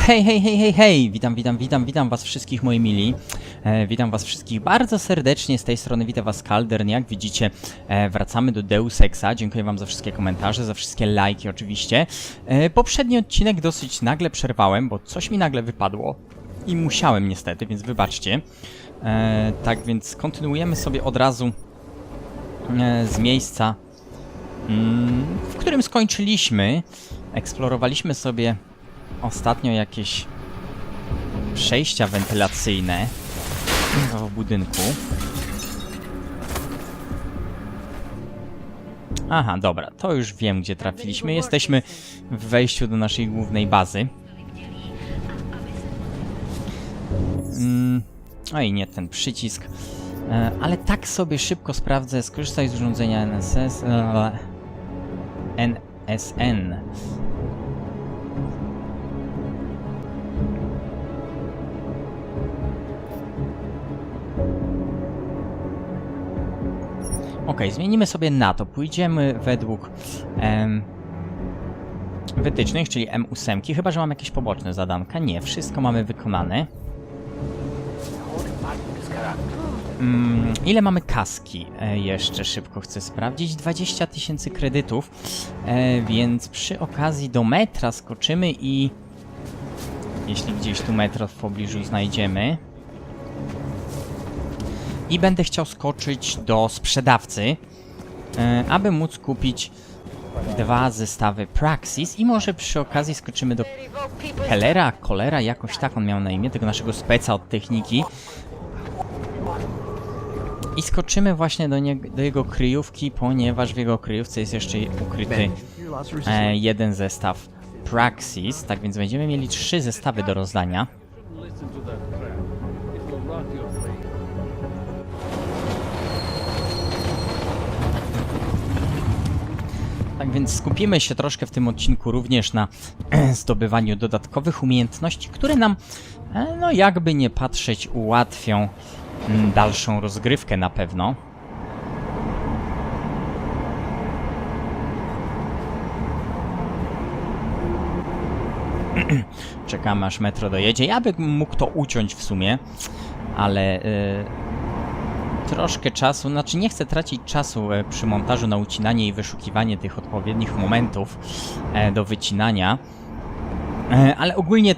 Hej, hej, hej, hej, hej! Witam was wszystkich, moi mili. Witam was wszystkich bardzo serdecznie, z tej strony witam was Kaldern. Jak widzicie, wracamy do Deus Exa. Dziękuję wam za wszystkie komentarze, za wszystkie lajki oczywiście. Poprzedni odcinek dosyć nagle przerwałem, bo coś mi nagle wypadło. I musiałem niestety, więc wybaczcie. Tak więc kontynuujemy sobie od razu z miejsca, w którym skończyliśmy. Eksplorowaliśmy sobie ostatnio jakieś przejścia wentylacyjne w budynku. Aha, dobra, to już wiem, gdzie trafiliśmy. Jesteśmy w wejściu do naszej głównej bazy. Oj, nie ten przycisk. Ale tak sobie szybko sprawdzę. Skorzystaj z urządzenia NSN. Ok, zmienimy sobie na to. Pójdziemy według wytycznych, czyli M8. Chyba że mam jakieś poboczne zadanka. Nie, wszystko mamy wykonane. Ile mamy kaski? Jeszcze szybko chcę sprawdzić. 20 000 kredytów. Więc przy okazji do metra skoczymy i jeśli gdzieś tu metro w pobliżu znajdziemy. I będę chciał skoczyć do sprzedawcy, aby móc kupić 2 zestawy Praxis i może przy okazji skoczymy do Kolera, jakoś tak on miał na imię, tego naszego speca od techniki. I skoczymy właśnie do jego kryjówki, ponieważ w jego kryjówce jest jeszcze ukryty jeden zestaw Praxis, tak więc będziemy mieli 3 zestawy do rozdania. Tak więc skupimy się troszkę w tym odcinku również na zdobywaniu dodatkowych umiejętności, które nam, no jakby nie patrzeć, ułatwią dalszą rozgrywkę na pewno. Czekamy aż metro dojedzie. Ja bym mógł to uciąć w sumie, ale troszkę czasu, znaczy nie chcę tracić czasu przy montażu na ucinanie i wyszukiwanie tych odpowiednich momentów do wycinania. Ale ogólnie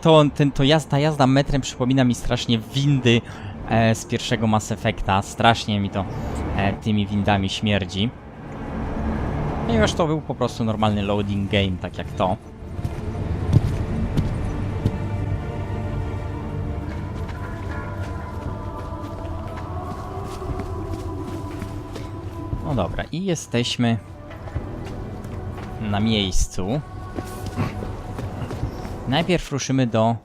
ta jazda metrem przypomina mi strasznie windy z pierwszego Mass Effecta. Strasznie mi to tymi windami śmierdzi. Ponieważ to był po prostu normalny loading game, tak jak to. No dobra, i jesteśmy na miejscu. Najpierw ruszymy do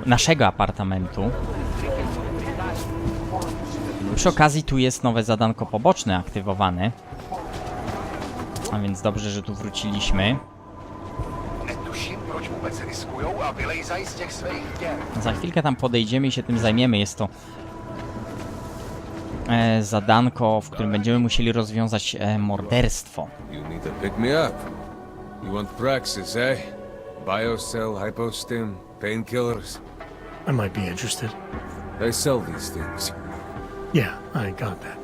naszego apartamentu. Przy okazji tu jest nowe zadanko poboczne aktywowane. A więc dobrze, że tu wróciliśmy. Za chwilkę tam podejdziemy i się tym zajmiemy. Jest to zadanko, w którym będziemy musieli rozwiązać morderstwo. You want Praxis, eh? Biocell, hypostim, painkillers. I might be interested. They sell these things. Yeah, I got that.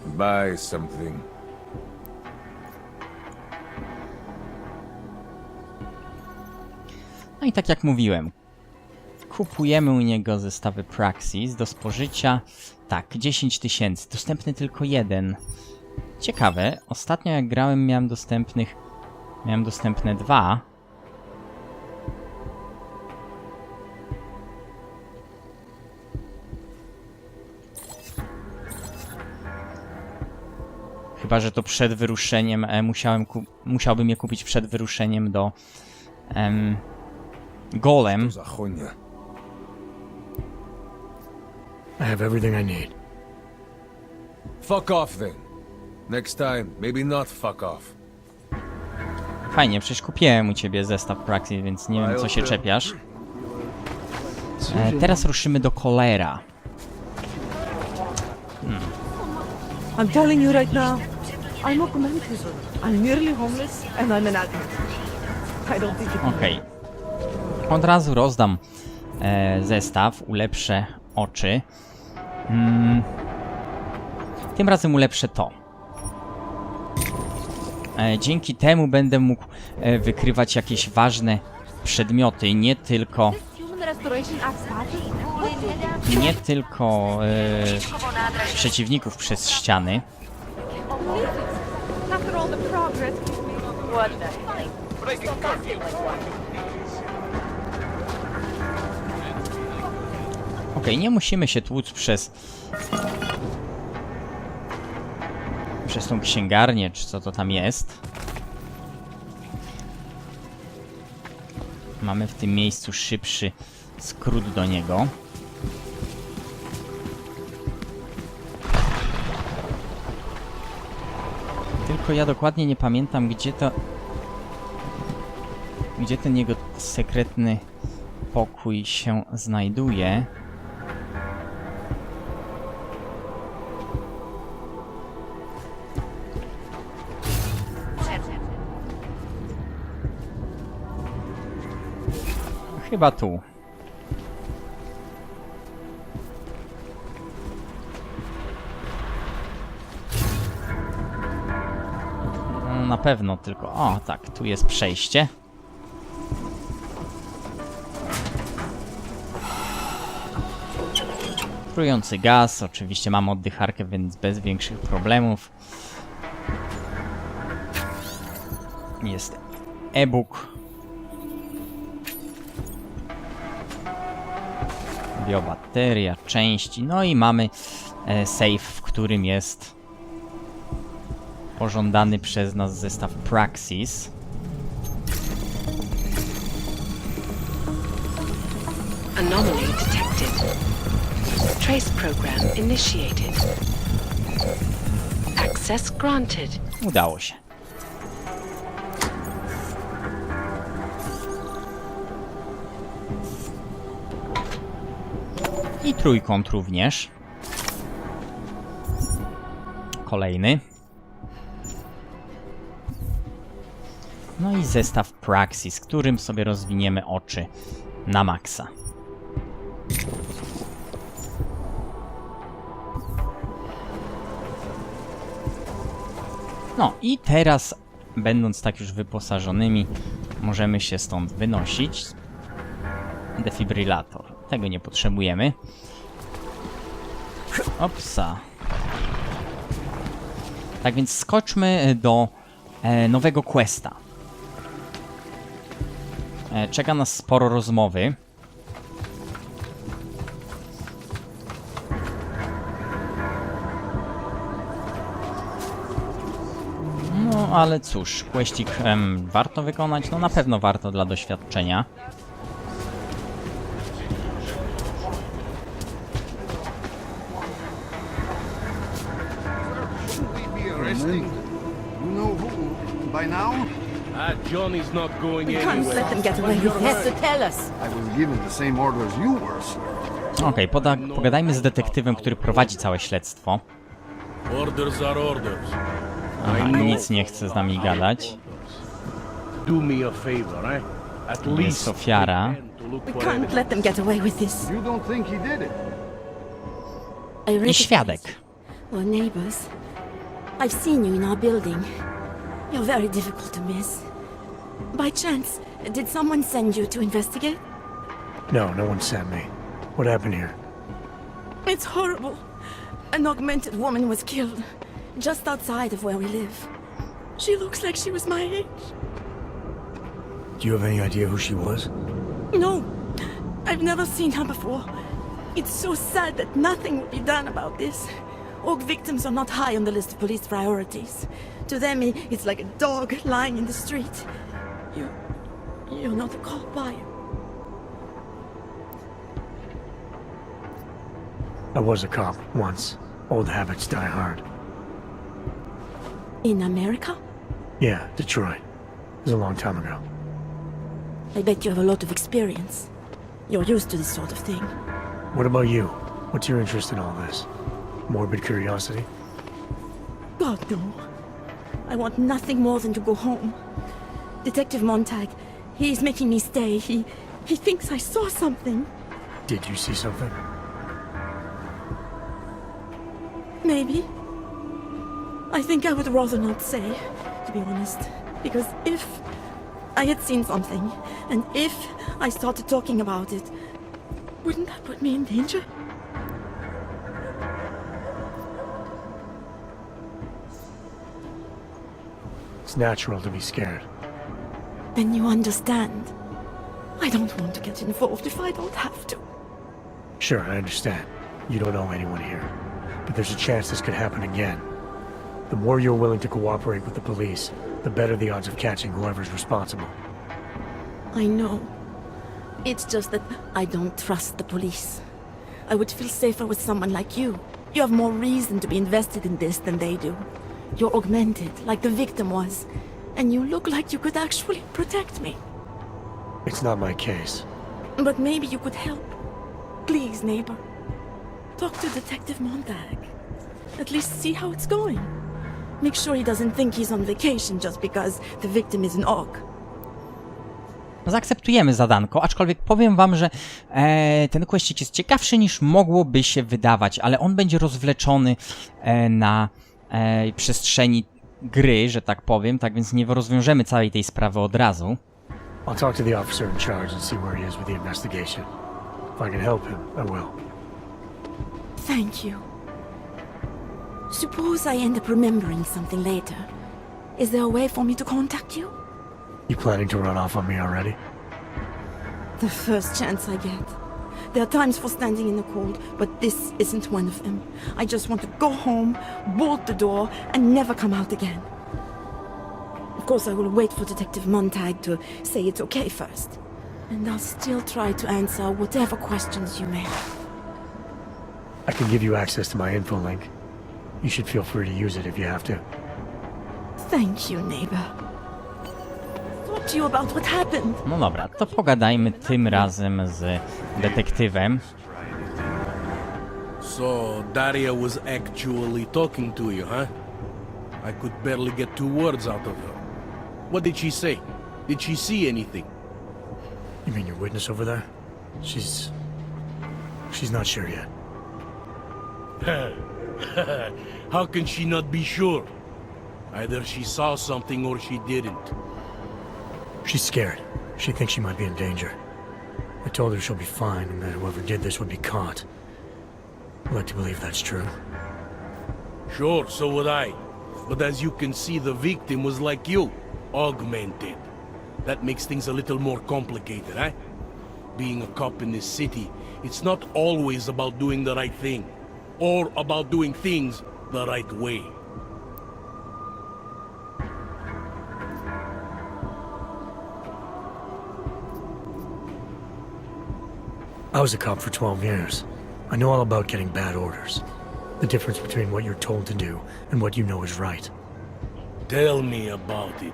Buy something. No i tak jak mówiłem, kupujemy u niego zestawy Praxis do spożycia. Tak, 10 000. Dostępny tylko jeden. Ciekawe, ostatnio jak grałem miałem dostępne 2. Chyba że to przed wyruszeniem musiałbym je kupić przed wyruszeniem do Golem. I have everything I need. Fuck off then. Next time, maybe not fuck off. Fajnie, przecież kupiłem u ciebie zestaw Praxis, więc nie wiem co się czepiasz. Teraz ruszymy do Kolera. I'm telling you right now, I'm augmented. I'm nearly homeless and I'm an addict. I don't think it Okej. Od razu rozdam zestaw, ulepszę oczy. Tym razem ulepszę to. Dzięki temu będę mógł wykrywać jakieś ważne przedmioty, nie tylko przeciwników przez ściany. After all the progress one day. Okej, nie musimy się tłuc przez tą księgarnię, czy co to tam jest. Mamy w tym miejscu szybszy skrót do niego. Tylko ja dokładnie nie pamiętam, gdzie ten jego sekretny pokój się znajduje. Chyba tu. Na pewno tylko... O, tak, tu jest przejście. Trujący gaz. Oczywiście mam oddycharkę, więc bez większych problemów. Jest e-book. Biobateria, części. No i mamy safe, w którym jest pożądany przez nas zestaw Praxis. Anomaly detected. Trace program initiated. Access granted. Udało się. I trójkąt również. Kolejny. No i zestaw Praxis, którym sobie rozwiniemy oczy na maksa. No i teraz, będąc tak już wyposażonymi, możemy się stąd wynosić. Defibrylator. Tego nie potrzebujemy. Opsa. Tak więc skoczmy do nowego questa. Czeka nas sporo rozmowy. No ale cóż, questik warto wykonać? No na pewno warto dla doświadczenia. By now, Johnny's not going can't anywhere. let them get away with this. To tell us. I was given the same order as you were, sir. Okej, pogadajmy z detektywem, który prowadzi całe śledztwo. Orders are orders. Aha, nic nie chce z nami gadać. Do me a favor, eh? At Jest least ofiara. to look We for can't let them get away with this. You don't think he did it? I I recognize świadek. we're neighbors. I've seen you in our building. You're very difficult to miss. By chance, did someone send you to investigate? No one sent me. What happened here? It's horrible. An augmented woman was killed just outside of where we live. She looks like she was my age. Do you have any idea who she was? No, I've never seen her before. It's so sad that nothing will be done about this. Org victims are not high on the list of police priorities. To them, it's like a dog lying in the street. You're not a cop, are you? I was a cop once. Old habits die hard. In America? Yeah, Detroit. It was a long time ago. I bet you have a lot of experience. You're used to this sort of thing. What about you? What's your interest in all this? Morbid curiosity? God, no. I want nothing more than to go home. Detective Montag, He's making me stay. He thinks I saw something. Did you see something? Maybe. I think I would rather not say, to be honest. Because if I had seen something, and if I started talking about it, wouldn't that put me in danger? It's natural to be scared. Then you understand. I don't want to get involved if I don't have to. Sure, I understand. You don't know anyone here. But there's a chance this could happen again. The more you're willing to cooperate with the police, the better the odds of catching whoever's responsible. I know. It's just that I don't trust the police. I would feel safer with someone like you. You have more reason to be invested in this than they do. You're augmented, like the victim was. And you look like you could actually protect me. It's not my case. But maybe you could help. Please, neighbor. Talk to Detective Montag. At least see how it's going. Make sure he doesn't think he's on vacation just because the victim is an aug. Zaakceptujemy zadanko, aczkolwiek powiem wam, że ten questik jest ciekawszy niż mogłoby się wydawać, ale on będzie rozwleczony na przestrzeni gry, że tak powiem, tak więc nie rozwiążemy całej tej sprawy od razu. I'll talk to the officer in charge and see where he is with the investigation. If I can help him, I will. Thank you. Suppose I end up remembering something later. Is there a way for me to contact you? You planning to run off on me already? The first chance I get. There are times for standing in the cold, but this isn't one of them. I just want to go home, bolt the door, and never come out again. Of course, I will wait for Detective Montag to say it's okay first. And I'll still try to answer whatever questions you may have. I can give you access to my info link. You should feel free to use it if you have to. Thank you, neighbor. Talk to you about what happened. No dobra, to pogadajmy tym razem z detektywem. So, Daria was actually talking to you, huh? I could barely get 2 words out of her. What did she say? Did she see anything? You mean your witness over there? She's not sure yet. How can she not be sure? Either she saw something or she didn't. She's scared. She thinks she might be in danger. I told her she'll be fine and that whoever did this would be caught. I'd like to believe that's true. Sure, so would I. But as you can see, the victim was like you, augmented. That makes things a little more complicated, eh? Being a cop in this city, it's not always about doing the right thing, or about doing things the right way. I was a cop for 12 years. I know all about getting bad orders. The difference between what you're told to do and what you know is right. Tell me about it.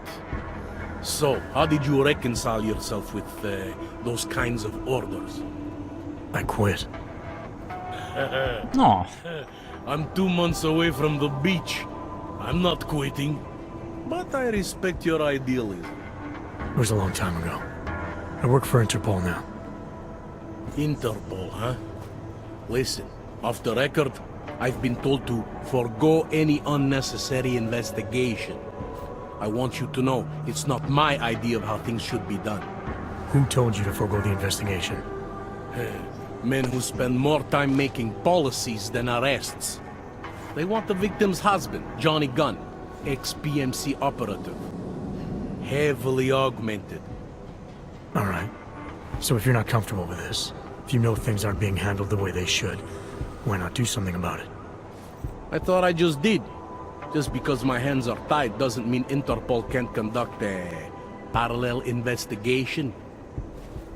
So, how did you reconcile yourself with those kinds of orders? I quit. No, I'm 2 months away from the beach. I'm not quitting. But I respect your idealism. It was a long time ago. I work for Interpol now. Interpol, huh? Listen, off the record, I've been told to forego any unnecessary investigation. I want you to know it's not my idea of how things should be done. Who told you to forego the investigation? Men who spend more time making policies than arrests. They want the victim's husband, Johnny Gunn, ex-PMC operative. Heavily augmented. All right. So if you're not comfortable with this, if you know things aren't being handled the way they should, why not do something about it? I thought I just did. Just because my hands are tied doesn't mean Interpol can't conduct a parallel investigation.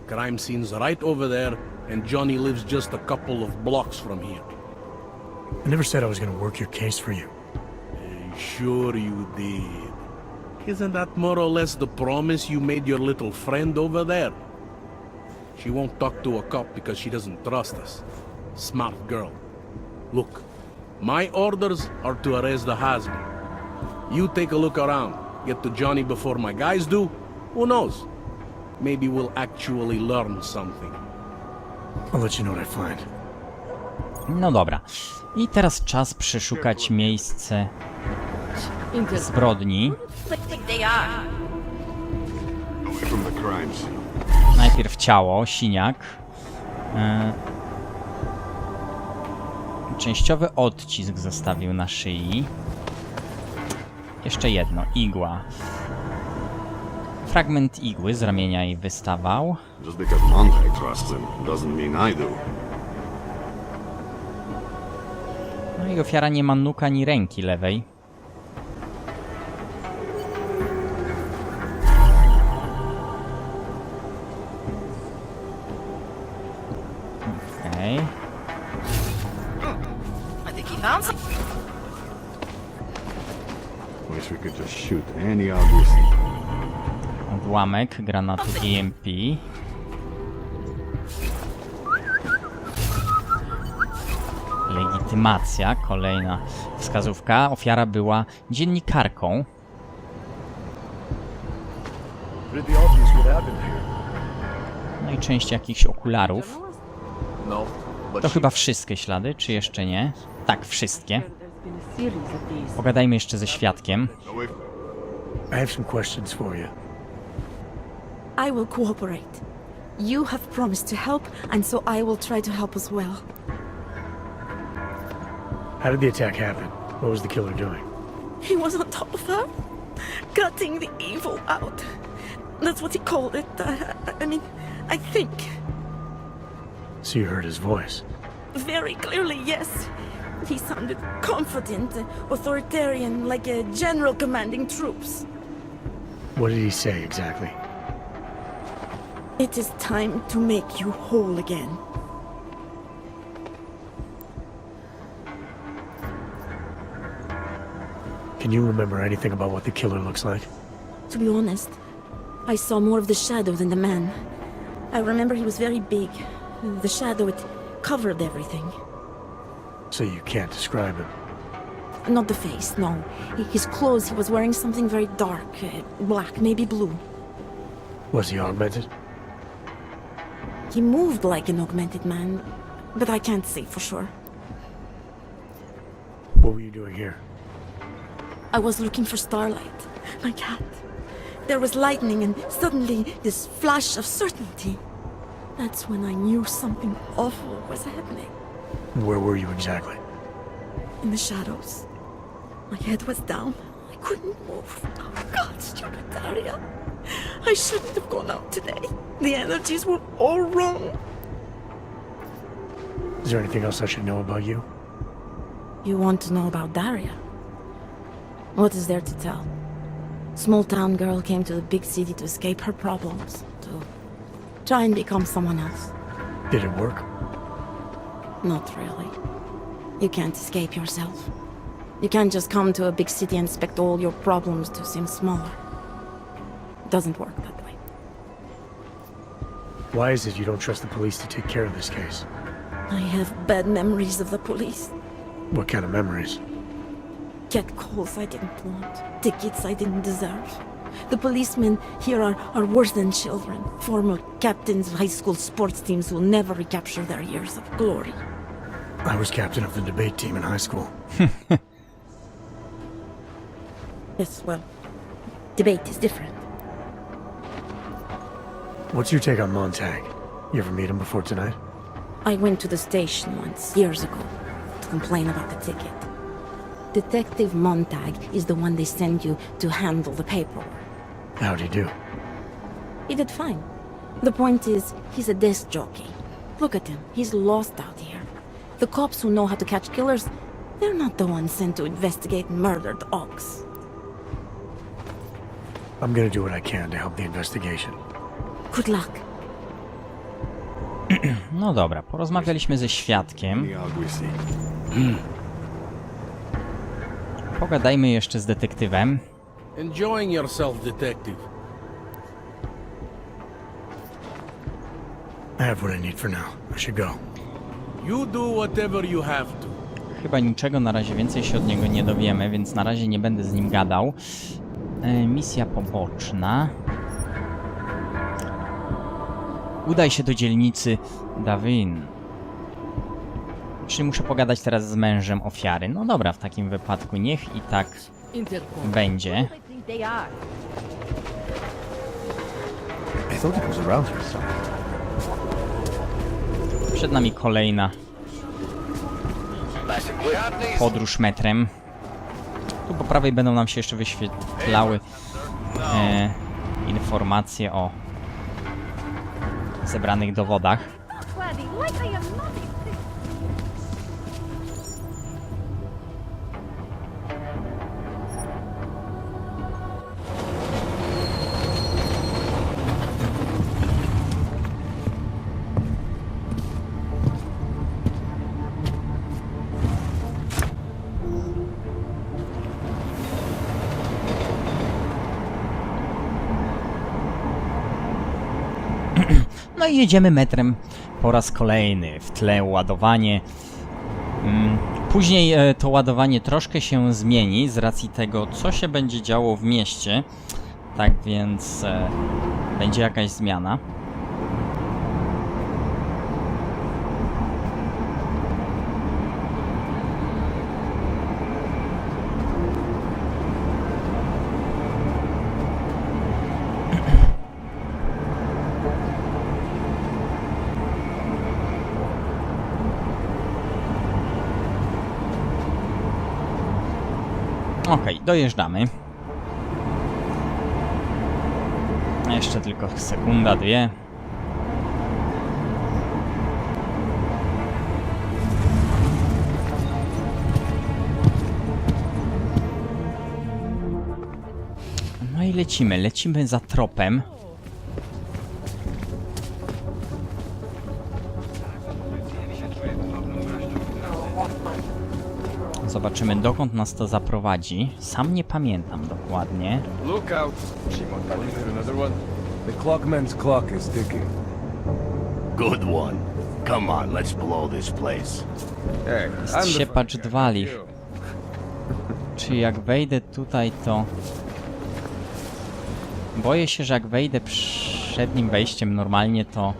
Crime scene's right over there, and Johnny lives just a couple of blocks from here. I never said I was going to work your case for you. Sure you did. Isn't that more or less the promise you made your little friend over there? She won't talk to a cop because she doesn't trust us. Smart girl. Look, my orders are to arrest the husband. You take a look around. Get to Johnny before my guys do. Who knows? maybe we'll actually learn something. I'll let you know what I find. No dobra. I teraz czas przeszukać miejsce zbrodni. They are. Away from the crime scene. Najpierw ciało, siniak. Częściowy odcisk zostawił na szyi. Jeszcze jedno, igła. Fragment igły z ramienia jej wystawał. Just because Montag trusts him doesn't mean I do. No i ofiara nie ma nóg ani ręki lewej. Okej. I think he found some. Wish we could just shoot any obvious. Odłamek granatu EMP. Legitymacja, kolejna wskazówka. Ofiara była dziennikarką. Pretty obvious what happened here. No i część jakichś okularów. No, but To chyba wszystkie ślady, czy jeszcze nie? Tak, wszystkie. Pogadajmy jeszcze ze świadkiem. I have some questions for you. I will cooperate. You have promised to help, and so I will try to help as well. How did the attack happen? What was the killer doing? He was on top of her, cutting the evil out. That's what he called it. I mean, I think. So you heard his voice. Very clearly, yes. He sounded confident, authoritarian, like a general commanding troops. What did he say exactly? It is time to make you whole again. Can you remember anything about what the killer looks like? To be honest, I saw more of the shadow than the man. I remember he was very big. The shadow, it covered everything. So you can't describe him. Not the face, no. His clothes, he was wearing something very dark, black, maybe blue. Was he augmented? He moved like an augmented man, but I can't say for sure. What were you doing here? I was looking for Starlight, my cat. There was lightning and suddenly this flash of certainty. That's when I knew something awful was happening. Where were you exactly? In the shadows. My head was down. I couldn't move. Oh God, stupid Daria. I shouldn't have gone out today. The energies were all wrong. Is there anything else I should know about you? You want to know about Daria? What is there to tell? Small town girl came to the big city to escape her problems, to try and become someone else. Did it work? Not really. You can't escape yourself. You can't just come to a big city and expect all your problems to seem smaller. It doesn't work that way. Why is it you don't trust the police to take care of this case? I have bad memories of the police. What kind of memories? Get calls I didn't want, tickets I didn't deserve. The policemen here are worse than children. Former captains of high school sports teams who will never recapture their years of glory. I was captain of the debate team in high school. Yes, well, debate is different. What's your take on Montag? You ever meet him before tonight? I went to the station once, years ago, to complain about the ticket. Detective Montag is the one they send you to handle the paperwork. How'd he do? He did fine. The point is, he's a desk jockey. Look at him, he's lost out here. The cops who know how to catch killers, they're not the ones sent to investigate murdered ox. I'm gonna do what I can to help the investigation. Good luck. No dobra, porozmawialiśmy ze świadkiem. Any obvious. Pogadajmy jeszcze z detektywem. Enjoying yourself, detective. I have what I need for now. I should go. You do whatever you have to. Chyba niczego na razie więcej się od niego nie dowiemy, więc na razie nie będę z nim gadał. Misja poboczna. Udaj się do dzielnicy Dawin. Czyli muszę pogadać teraz z mężem ofiary. No dobra, w takim wypadku niech i tak będzie. Przed nami kolejna podróż metrem. Tu po prawej będą nam się jeszcze wyświetlały informacje o zebranych dowodach. No i jedziemy metrem po raz kolejny. W tle ładowanie. Później to ładowanie troszkę się zmieni z racji tego, co się będzie działo w mieście. Tak więc będzie jakaś zmiana. Okej, dojeżdżamy. Jeszcze tylko sekunda, dwie. No i lecimy za tropem. Zobaczymy, dokąd nas to zaprowadzi. Sam nie pamiętam dokładnie. Look out! Another one. The clockman's clock is ticking. Good one. Come on, let's blow this place. Hey, Jest siepacz dwali. Czy jak wejdę tutaj, to... Boję się, że jak wejdę przednim wejściem normalnie, to...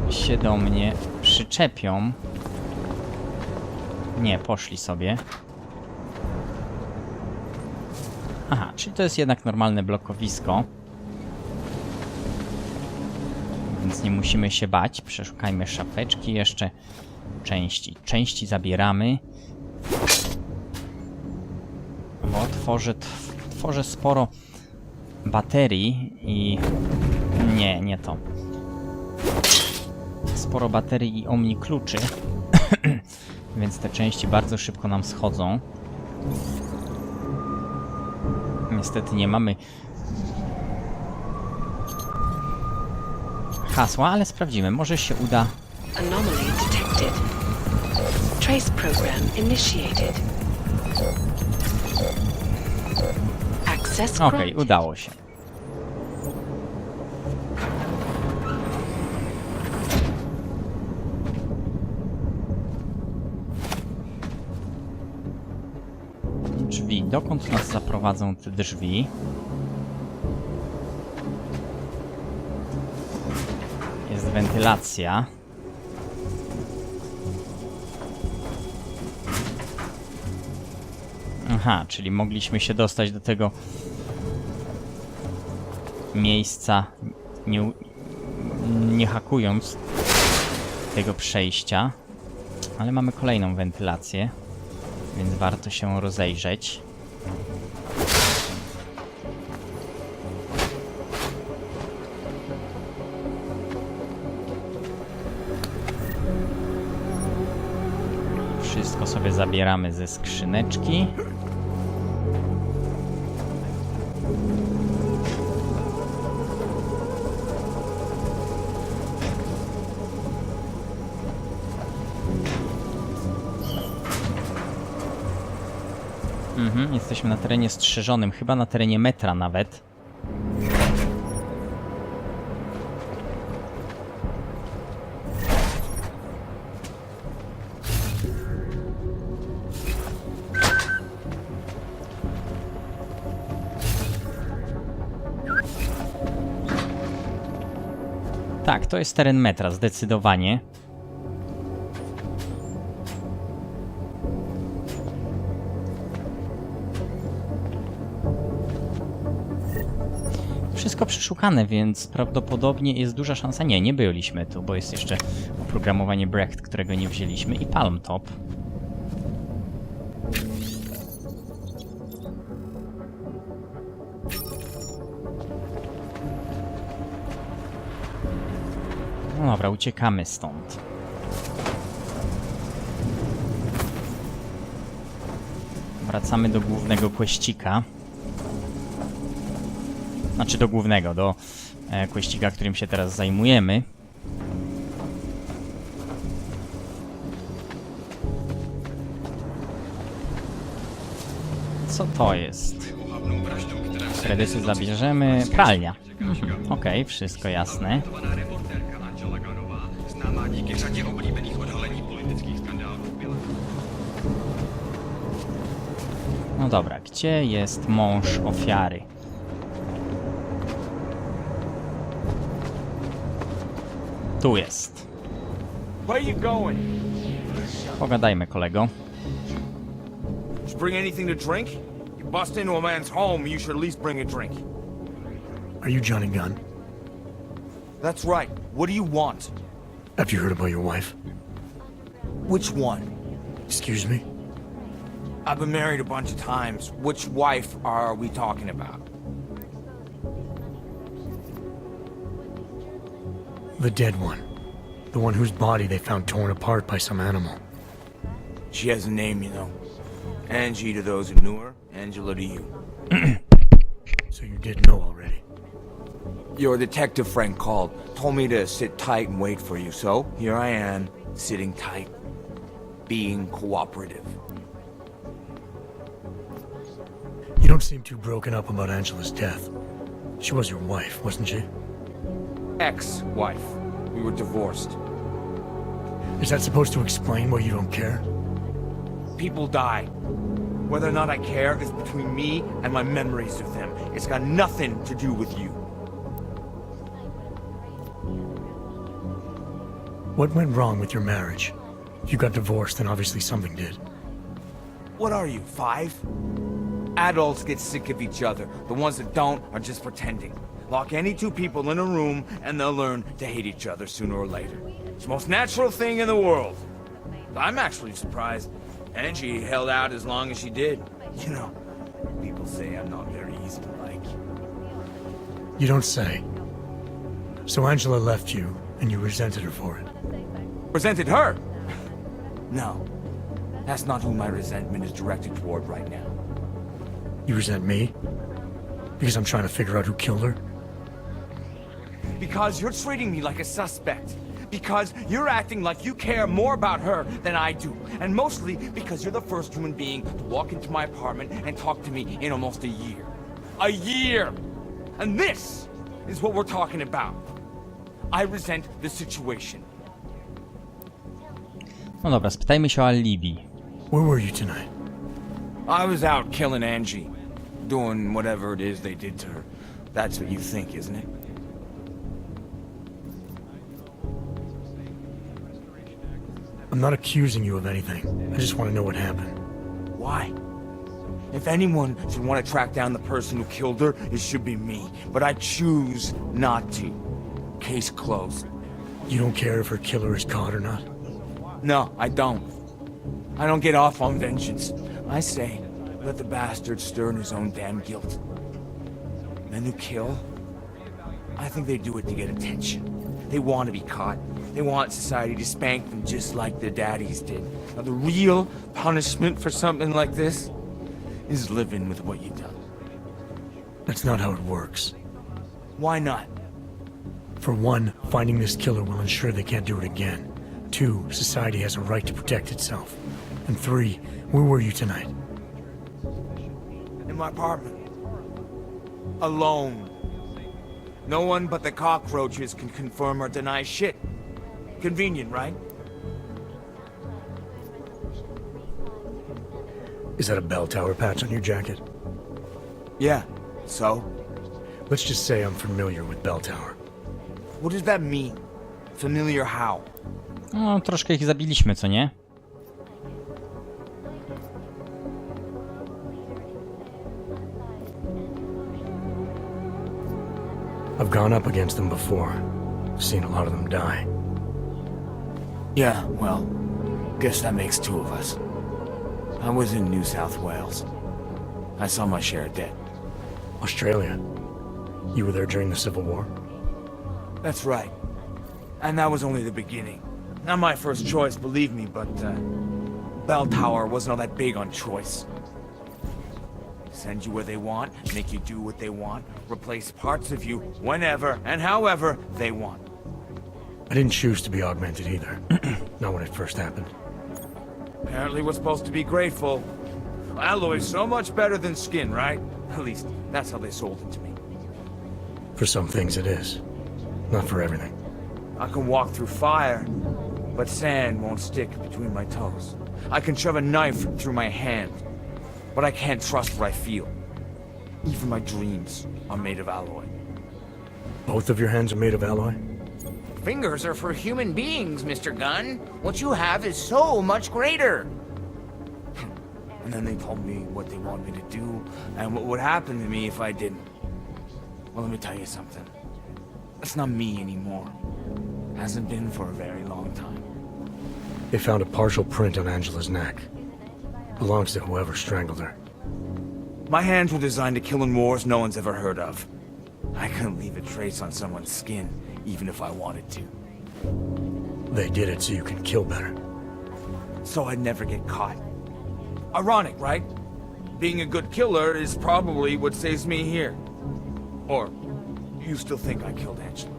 się do mnie przyczepią. Nie, poszli sobie. Aha, czyli to jest jednak normalne blokowisko. Więc nie musimy się bać. Przeszukajmy szafeczki jeszcze. Części. Części zabieramy. Bo tworzę sporo baterii i... Nie to. Sporo baterii i omni kluczy. Więc te części bardzo szybko nam schodzą. Niestety nie mamy hasła, ale sprawdzimy. Może się uda. Anomaly detected. Trace program initiated. Access Okej, granted. udało się. Drzwi. Dokąd nas zaprowadzą te drzwi? Jest wentylacja. Aha, czyli mogliśmy się dostać do tego miejsca nie hakując tego przejścia. Ale mamy kolejną wentylację. Więc warto się rozejrzeć. Wszystko sobie zabieramy ze skrzyneczki. Jesteśmy na terenie strzeżonym, chyba na terenie metra nawet. Tak, to jest teren metra, zdecydowanie. Wszystko przeszukane, więc prawdopodobnie jest duża szansa. Nie byliśmy tu, bo jest jeszcze oprogramowanie Brecht, którego nie wzięliśmy, i Palm Top. No dobra, uciekamy stąd. Wracamy do głównego questika. Znaczy do głównego, do questika, którym się teraz zajmujemy. Co to jest? Kredyty zabierzemy. Pralnia. Okej, wszystko jasne. No dobra, gdzie jest mąż ofiary? Tu jest. Pogadajmy, kolego. Did you bring anything to drink? You bust into a man's home, you should at least bring a drink. Are you Johnny Gunn? That's right. What do you want? Have you heard about your wife? Which one? Excuse me? I've been married a bunch of times. Which wife are we talking about? The dead one. The one whose body they found torn apart by some animal. She has a name, you know. Angie to those who knew her, Angela to you. So you did know already. Your detective friend called, told me to sit tight and wait for you, so here I am, sitting tight, being cooperative. You don't seem too broken up about Angela's death. She was your wife, wasn't she? Ex-wife. We were divorced. Is that supposed to explain why you don't care? People die. Whether or not I care is between me and my memories of them. It's got nothing to do with you. What went wrong with your marriage? If you got divorced, then obviously something did. What are you, 5? Adults get sick of each other. The ones that don't are just pretending. Lock any two people in a room and they'll learn to hate each other sooner or later. It's the most natural thing in the world. I'm actually surprised Angie held out as long as she did. You know, people say I'm not very easy to like. You don't say. So Angela left you, and you resented her for it. Resented her? No. That's not who my resentment is directed toward right now. You resent me? Because I'm trying to figure out who killed her? Because you're treating me like a suspect. Because you're acting like you care more about her than I do. And mostly because you're the first human being to walk into my apartment and talk to me in almost a year. A year! And this is what we're talking about. I resent the situation. No dobra, spytajmy się o alibi. Where were you tonight? I was out killing Angie. Doing whatever it is they did to her. That's what you think, isn't it? I'm not accusing you of anything. I just want to know what happened. Why? If anyone should want to track down the person who killed her, it should be me. But I choose not to. Case closed. You don't care if her killer is caught or not? No, I don't. I don't get off on vengeance. I say, let the bastard stir in his own damn guilt. Men who kill, I think they do it to get attention. They want to be caught. They want society to spank them just like their daddies did. Now the real punishment for something like this is living with what you've done. That's not how it works. Why not? For one, finding this killer will ensure they can't do it again. 2, society has a right to protect itself. And 3, where were you tonight? In my apartment. Alone. No one but the cockroaches can confirm or deny shit. Convenient, right? Is that a bell tower patch on your jacket? Yeah. So? Let's just say I'm familiar with bell tower. What does that mean? Familiar how? No, troszkę ich zabiliśmy, co nie? I've gone up against them before. Seen a lot of them die. Yeah, well, guess that makes two of us. I was in New South Wales. I saw my share of dead. Australia. You were there during the Civil War? That's right. And that was only the beginning. Not my first choice, believe me, but Bell Tower wasn't all that big on choice. Send you where they want, make you do what they want, replace parts of you whenever and however they want. I didn't choose to be augmented either. Not when it first happened. Apparently we're supposed to be grateful. Alloy's so much better than skin, right? At least, that's how they sold it to me. For some things it is. Not for everything. I can walk through fire, but sand won't stick between my toes. I can shove a knife through my hand, but I can't trust what I feel. Even my dreams are made of alloy. Both of your hands are made of alloy? Fingers are for human beings, Mr. Gunn. What you have is so much greater. And then they told me what they want me to do, and what would happen to me if I didn't. Well, let me tell you something. That's not me anymore. Hasn't been for a very long time. They found a partial print on Angela's neck. Belongs to whoever strangled her. My hands were designed to kill in wars no one's ever heard of. I couldn't leave a trace on someone's skin, even if I wanted to. They did it so you can kill better. So I'd never get caught. Ironic, right? Being a good killer is probably what saves me here. Or you still think I killed Angela?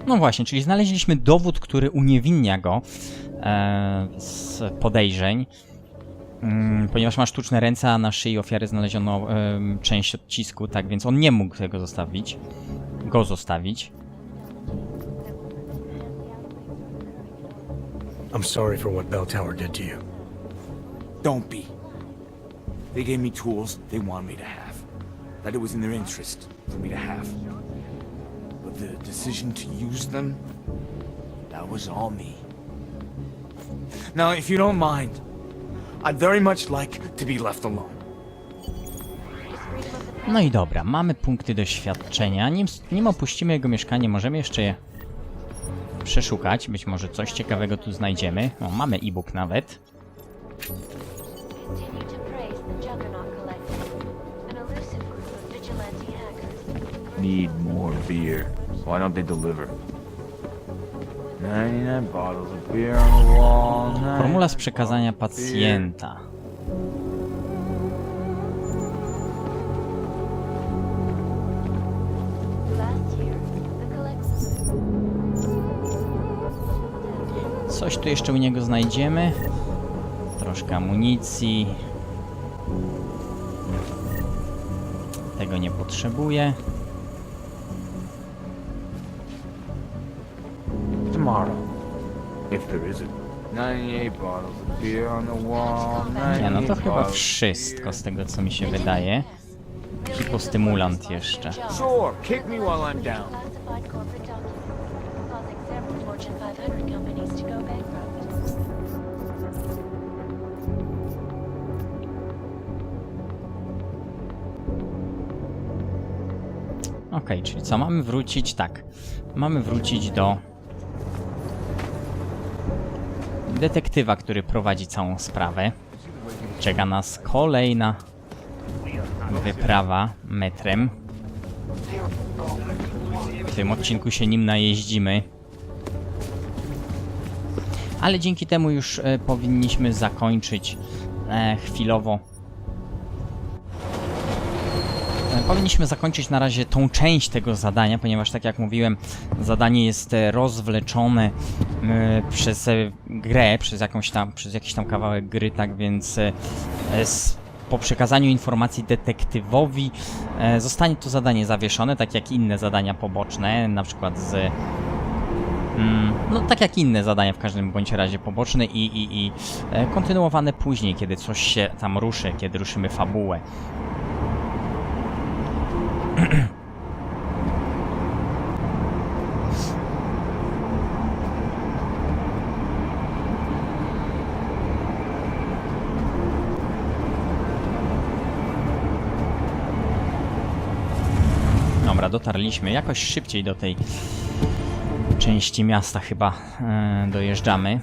No właśnie, czyli znaleźliśmy dowód, który uniewinnia go z podejrzeń. Ponieważ ma sztuczne ręce, a na szyi ofiary znaleziono część odcisku, tak więc on nie mógł tego zostawić. I'm sorry for what Bell Tower did to you. Don't be. They gave me tools they wanted me to have. That it was in their interest for me to have. But the decision to use them, that was all me. Now, if you don't mind, I'd very much like to be left alone. No i dobra, mamy punkty doświadczenia. Nim opuścimy jego mieszkanie, możemy jeszcze je przeszukać. Być może coś ciekawego tu znajdziemy. O, mamy e-book nawet. Continue to praise the Juggernaut Collective, an elusive group of vigilante hackers. Need more beer. Why don't they deliver? 99 bottles of beer on the wall. Formula z przekazania pacjenta. Last year, the collective. Coś tu jeszcze u niego znajdziemy. Troszkę amunicji. Tego nie potrzebuję. Tomorrow, if there is a 98 bottles of beer on the wall. Nie, no to chyba wszystko z tego, co mi się wydaje. Hipostymulant jeszcze. Sure, kick me while I'm down. Classified corporate document, causing several Fortune 500 companies to go bankrupt. Okej, czyli co? Mamy wrócić? Tak. Mamy wrócić do detektywa, który prowadzi całą sprawę. Czeka nas kolejna wyprawa metrem. W tym odcinku się nim najeździmy. Ale dzięki temu już powinniśmy zakończyć chwilowo. Powinniśmy zakończyć na razie tą część tego zadania, ponieważ tak jak mówiłem, zadanie jest rozwleczone przez grę, przez jakiś tam kawałek gry, tak więc po przekazaniu informacji detektywowi zostanie to zadanie zawieszone, tak jak inne zadania poboczne, na przykład no tak jak inne zadania w każdym bądź razie poboczne i kontynuowane później, kiedy coś się tam ruszy, kiedy ruszymy fabułę. dobra, dotarliśmy. Jakoś szybciej do tej części miasta chyba dojeżdżamy.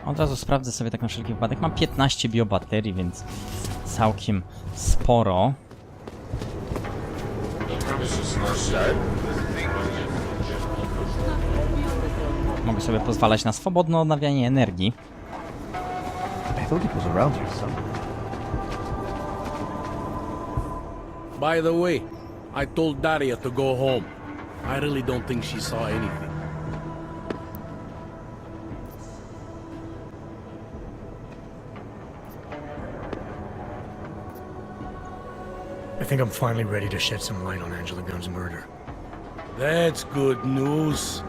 Od razu sprawdzę sobie tak na wszelki wypadek. Mam 15 biobaterii, więc całkiem sporo. Mogę sobie pozwalać na swobodne odnawianie energii. By the way, I told Daria to go home. I really don't think she saw anything. I think I'm finally ready to shed some light on Angela Gunn's murder. That's good news.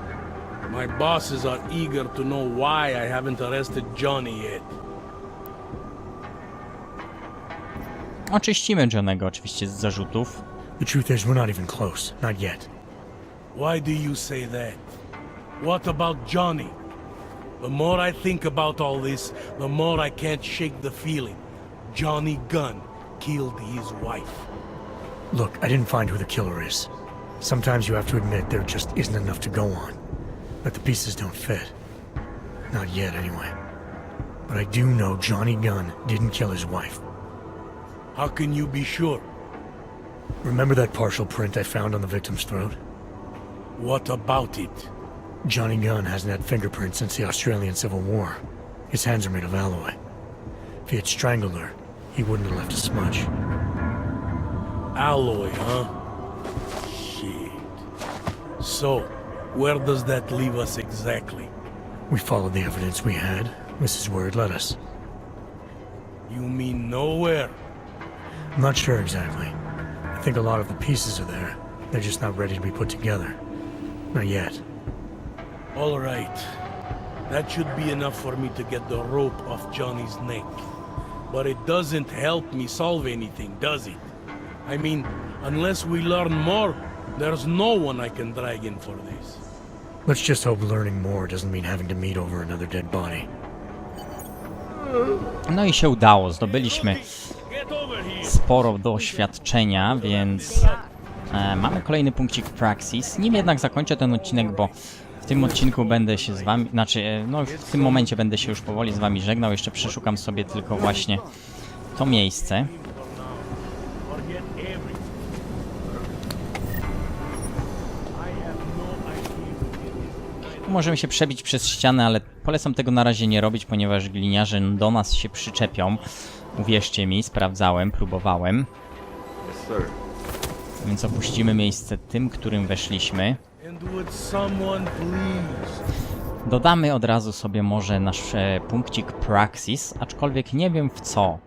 My bosses are eager to know why I haven't arrested Johnny yet. Oczyścimy Johnnego oczywiście z zarzutów. The truth is, we're not even close. Not yet. Why do you say that? What about Johnny? The more I think about all this, the more I can't shake the feeling. Johnny Gunn killed his wife. Look, I didn't find who the killer is. Sometimes you have to admit there just isn't enough to go on. That the pieces don't fit. Not yet, anyway. But I do know Johnny Gunn didn't kill his wife. How can you be sure? Remember that partial print I found on the victim's throat? What about it? Johnny Gunn hasn't had fingerprints since the Australian Civil War. His hands are made of alloy. If he had strangled her, he wouldn't have left a smudge. Alloy, huh? Shit. So, where does that leave us exactly? We followed the evidence we had. This is where it led us. You mean nowhere? I'm not sure exactly. I think a lot of the pieces are there. They're just not ready to be put together. Not yet. All right. That should be enough for me to get the rope off Johnny's neck. But it doesn't help me solve anything, does it? I mean, unless we learn more, there's no one I can drag in for this. Let's just hope learning more doesn't mean having to meet over another dead body. No i się udało, zdobyliśmy sporo doświadczenia, więc mamy kolejny punkcik Praxis. Nim jednak zakończę ten odcinek, bo w tym odcinku będę się z wami, no w tym momencie będę się już powoli z wami żegnał. Jeszcze przeszukam sobie tylko właśnie to miejsce. Możemy się przebić przez ścianę, ale polecam tego na razie nie robić, ponieważ gliniarze do nas się przyczepią. Uwierzcie mi, sprawdzałem, próbowałem. Więc opuścimy miejsce tym, którym weszliśmy. Dodamy od razu sobie może nasz punkcik Praxis, aczkolwiek nie wiem w co.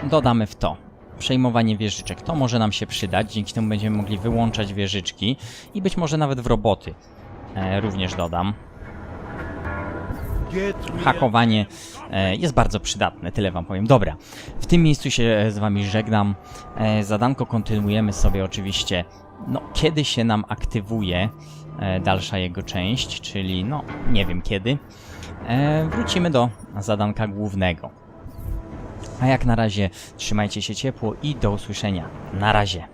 Dodamy w to przejmowanie wieżyczek. To może nam się przydać, dzięki temu będziemy mogli wyłączać wieżyczki i być może nawet w roboty również dodam. Hakowanie jest bardzo przydatne, tyle wam powiem. Dobra, w tym miejscu się z wami żegnam. Zadanko kontynuujemy sobie oczywiście, no, kiedy się nam aktywuje dalsza jego część, czyli no, nie wiem kiedy. Wrócimy do zadanka głównego. A jak na razie trzymajcie się ciepło i do usłyszenia. Na razie.